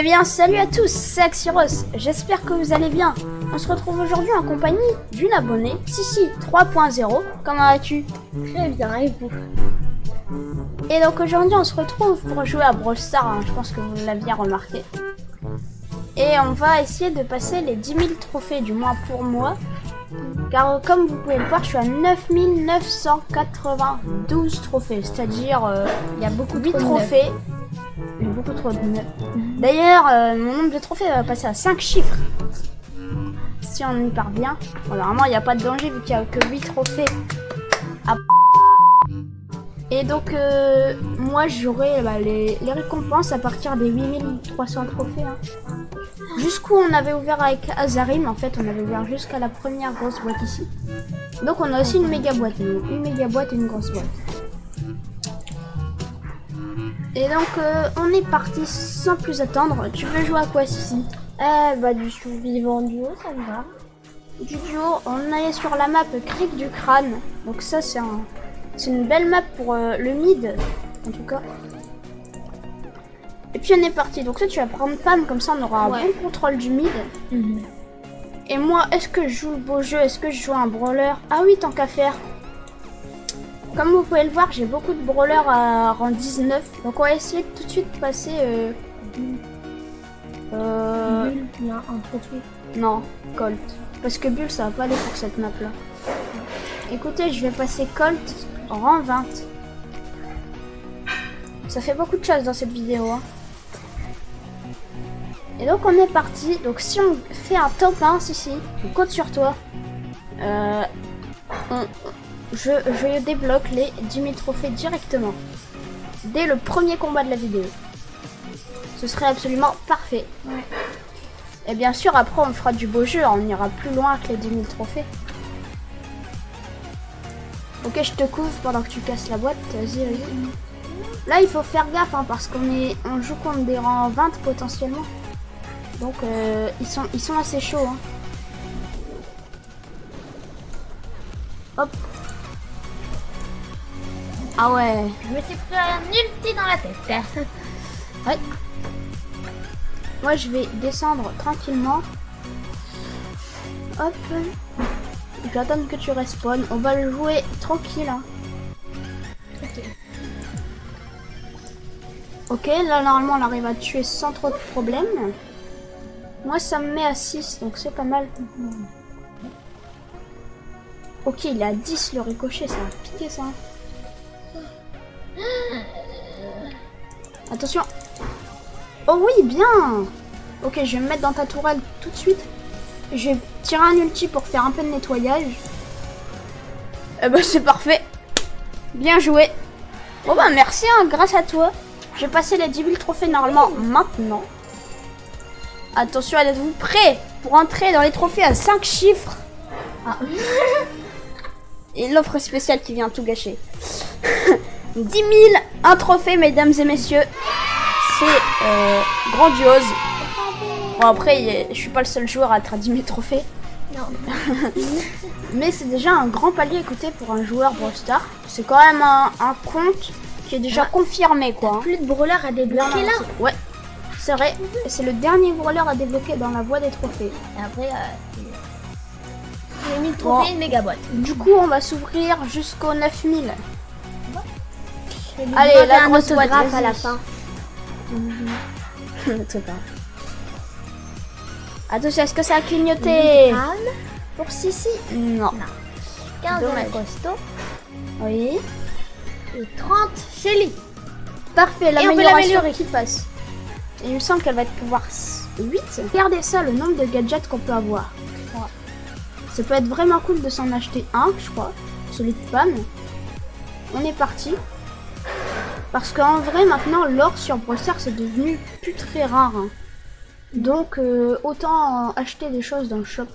bien, salut à tous, c'est Axiros, j'espère que vous allez bien. On se retrouve aujourd'hui en compagnie d'une abonnée, Sissi 3.0. Comment vas-tu? Très bien, et vous? Et donc aujourd'hui on se retrouve pour jouer à Brawl Stars, hein, je pense que vous l'aviez remarqué. Et on va essayer de passer les 10 000 trophées, du moins pour moi. Car comme vous pouvez le voir, je suis à 9 992 trophées, c'est-à-dire il y a beaucoup de trophées. Il y a beaucoup trop de neufs. D'ailleurs, mon nombre de trophées va passer à 5 chiffres. Si on y parvient. Bon, normalement, il n'y a pas de danger vu qu'il n'y a que 8 trophées. Et donc, moi, j'aurai les récompenses à partir des 8300 trophées. Hein. Jusqu'où on avait ouvert avec Azarim, en fait, on avait ouvert jusqu'à la première grosse boîte ici. Donc, on a aussi une méga boîte. Une méga boîte et une grosse boîte. Et donc, on est parti sans plus attendre. Tu veux jouer à quoi, Sissi? Bah du survivant duo, ça me va. Du duo, on est sur la map Crique du Crâne. Donc ça, c'est une belle map pour le mid, en tout cas. Et puis on est parti. Donc là, tu vas prendre Pam, comme ça on aura un bon contrôle du mid. Et moi, est-ce que je joue le beau jeu? Est-ce que je joue un brawler? Ah oui, tant qu'à faire. Comme vous pouvez le voir, j'ai beaucoup de brawlers à rang 19. Donc on va essayer de tout de suite passer... Non, Colt. Parce que Bull, ça va pas aller pour cette map là. Écoutez, je vais passer Colt rang 20. Ça fait beaucoup de choses dans cette vidéo. Hein. Et donc on est parti. Donc si on fait un top 1, si, je compte sur toi. Je débloque les 10 000 trophées directement. Dès le premier combat de la vidéo. Ce serait absolument parfait. Ouais. Et bien sûr, après on fera du beau jeu. On ira plus loin que les 10 000 trophées. Ok, je te couvre pendant que tu casses la boîte. Vas-y, vas-y. Là, il faut faire gaffe hein, parce on joue contre des rangs 20 potentiellement. Donc, ils sont assez chauds. Hein. Hop. Ah ouais. Je me suis pris un ulti dans la tête. Ouais. Moi je vais descendre tranquillement. Hop. Je vais attendre que tu respawns. On va le jouer tranquille. Hein. Ok, là normalement on arrive à tuer sans trop de problème. Moi ça me met à 6, donc c'est pas mal. Ok, il est à 10 le ricochet, ça va piquer ça. Attention. Oh oui, bien. Ok, je vais me mettre dans ta tourelle tout de suite. Je vais tirer un ulti pour faire un peu de nettoyage. Eh ben c'est parfait. Bien joué. Bon bah merci, hein, grâce à toi. J'ai passé les 10 000 trophées normalement maintenant. Attention, êtes-vous prêts pour entrer dans les trophées à 5 chiffres? Ah. Et l'offre spéciale qui vient tout gâcher. 10 000, un trophée, mesdames et messieurs. C'est grandiose. Bon, après, je suis pas le seul joueur à être à 10 000 trophées. Non. Mais c'est déjà un grand palier, écoutez, pour un joueur Brawl Stars. C'est quand même un compte qui est déjà confirmé, quoi. Hein. Plus de brawlers à débloquer là. Ouais, c'est vrai. C'est le dernier brawler à débloquer dans la voie des trophées. Et après, 1000 trophées, une méga boîte. Du coup, on va s'ouvrir jusqu'aux 9000. Allez, la grosse boîte à la fin. Attention, est-ce que ça a clignoté? Pour Sissi? Non. 15 dommage. costaud. Oui. Et 30 Shelly. Parfait, Et on peut l'amélioration qui passe. Et il me semble qu'elle va être pouvoir 8. Regardez ça, le nombre de gadgets qu'on peut avoir. Ouais. Ça peut être vraiment cool de s'en acheter un, je crois. Celui de Pam. On est parti. Parce qu'en vrai, maintenant, l'or sur Brawl Stars, c'est devenu plus très rare. Hein. Donc, autant acheter des choses dans le shop.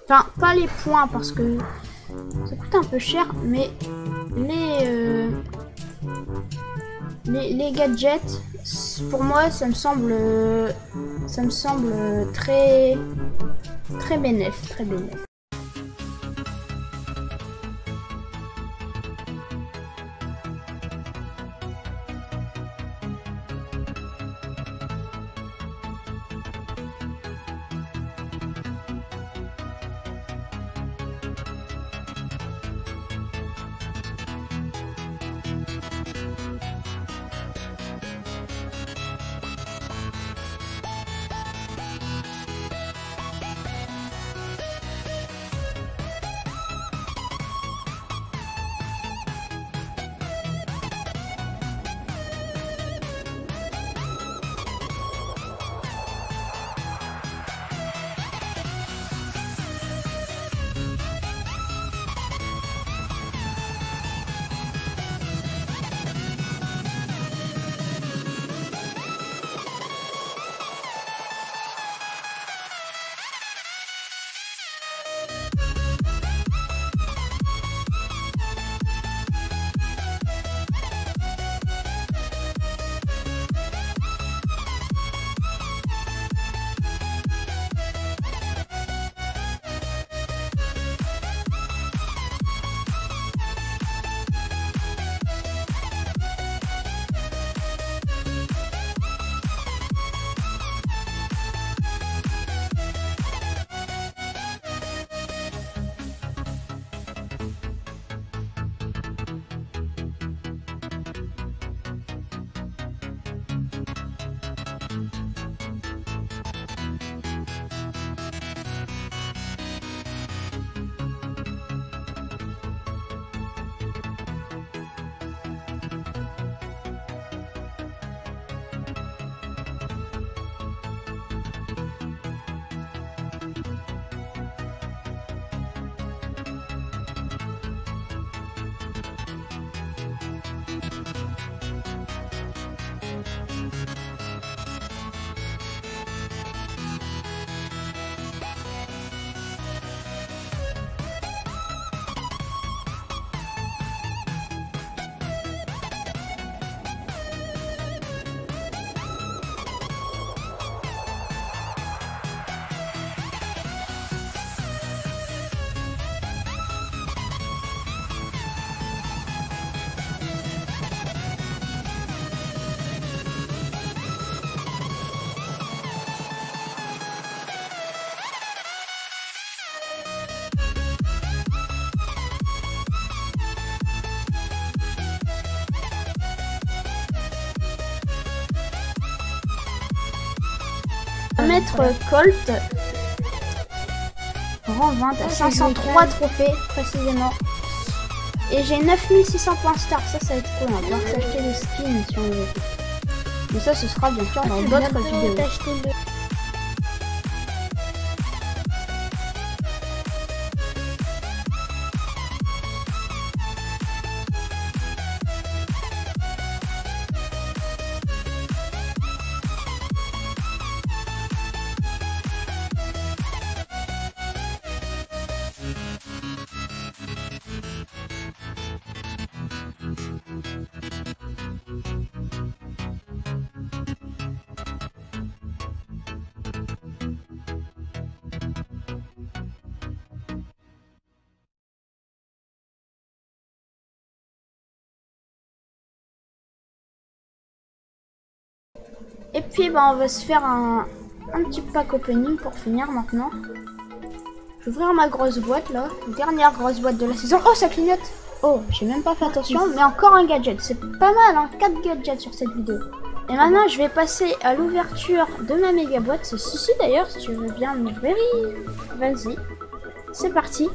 Enfin, pas les points, parce que ça coûte un peu cher, mais les gadgets, pour moi, ça me semble très bénéf, très bénéf. mettre Colt rang 20 à 503 trophées précisément. Et j'ai 9600 points star, ça va être cool, on va pouvoir s'acheter des skins si on veut. Mais ça ce sera bien sûr dans d'autres vidéos. Et puis bah, on va se faire un petit pack opening pour finir maintenant. Je vais ouvrir ma grosse boîte là, dernière grosse boîte de la saison. Oh ça clignote. Oh j'ai même pas fait attention, mais encore un gadget, c'est pas mal hein, 4 gadgets sur cette vidéo. Et maintenant je vais passer à l'ouverture de ma méga boîte, c'est Sissi d'ailleurs si tu veux bien m'ouvrir. Vas-y, c'est parti.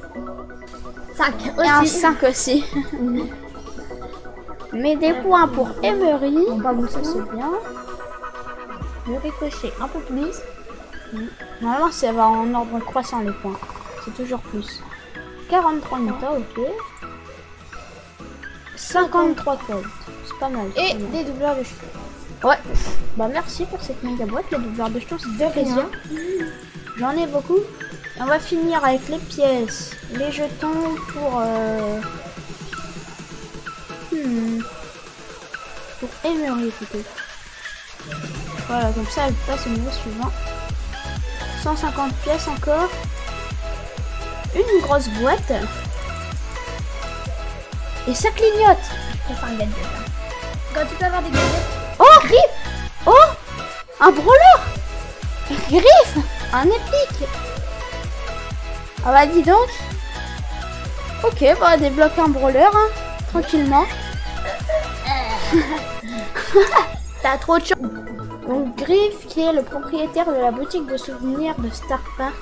5 et un 5 aussi. Mais des points pour Emery, bah bon ça c'est bien. Le ricochet un peu plus. Normalement ça va en ordre croissant les points. C'est toujours plus. 43 Nita, ok. 53 Colt. C'est pas mal. Et des doubleurs de cheveux. Ouais. Bah merci pour cette méga boîte. Les doubleurs de jetons, c'est de plaisir. J'en ai beaucoup. On va finir avec les pièces. Les jetons pour... Pour Emery plutôt. Voilà, comme ça elle passe au niveau suivant. 150 pièces encore. Une grosse boîte. Et ça clignote. Je préfère un gadget. Quand tu peux avoir des gadgets. Oh, Griff. Oh, un brawler. Griff. Un épique. Ah bah dis donc. Ok, bah débloque un brawler, hein, tranquillement. T'as trop de chance. Donc Griff, qui est le propriétaire de la boutique de souvenirs de Star Park.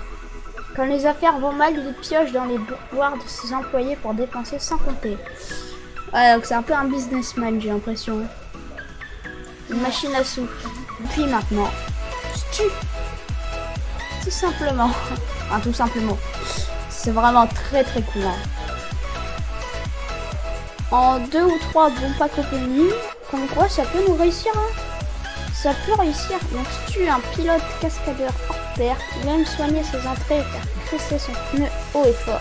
Quand les affaires vont mal, il pioche dans les pourboires de ses employés pour dépenser sans compter. Ouais, donc c'est un peu un businessman, j'ai l'impression. Une machine à sous. Puis maintenant, Stu. Tout simplement. Enfin, tout simplement. C'est vraiment très très cool. Hein. En 2 ou 3 bons packs opening, comme quoi ça peut nous réussir. Hein. Ça peut réussir. Donc Stu, un pilote cascadeur hors pair, il va même soigner ses entrées et faire crisser son pneu haut et fort.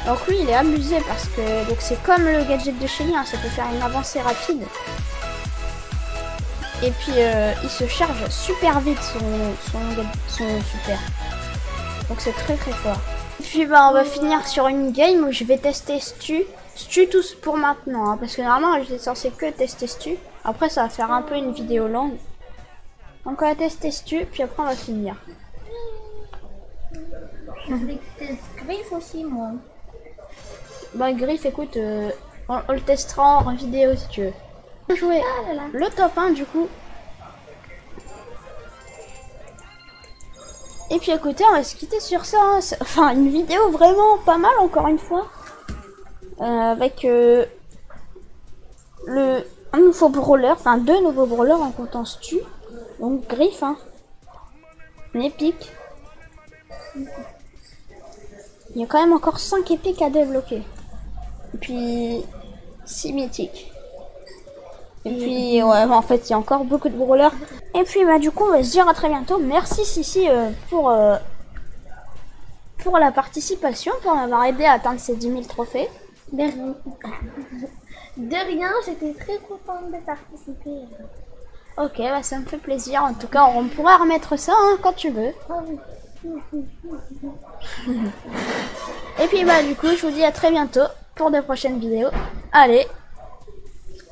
Donc lui il est amusé parce que donc c'est comme le gadget de Shelly, hein, ça peut faire une avancée rapide. Et puis il se charge super vite son super. Donc c'est très très fort. Et puis bah on va finir sur une game où je vais tester Stu. Stu tous pour maintenant, hein, parce que normalement j'étais censé que tester Stu. Après ça va faire un peu une vidéo longue. Donc on va tester Stu, puis après on va finir. Je voulais tester Griff aussi moi. Bah Griff écoute, on le testera en vidéo si tu veux. Jouer le top 1 du coup. Et puis écoutez, on va se quitter sur ça. Hein. Enfin une vidéo vraiment pas mal encore une fois. Avec un nouveau brawler, enfin 2 nouveaux brawlers en comptant Stu. Donc Griff, hein. Une épique. Il y a quand même encore 5 épiques à débloquer. Et puis 6 mythiques. Et puis ouais, en fait il y a encore beaucoup de brawlers. Et puis bah du coup on va se dire à très bientôt. Merci Sissi pour la participation, pour m'avoir aidé à atteindre ces 10 000 trophées. De rien, j'étais très contente de participer. Ok, bah ça me fait plaisir. En tout cas, on pourra remettre ça hein, quand tu veux. Et puis bah du coup, je vous dis à très bientôt pour de prochaines vidéos. Allez,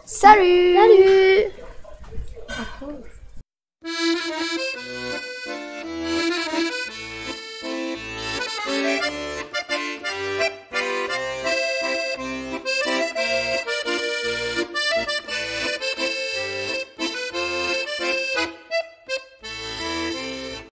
salut. Salut.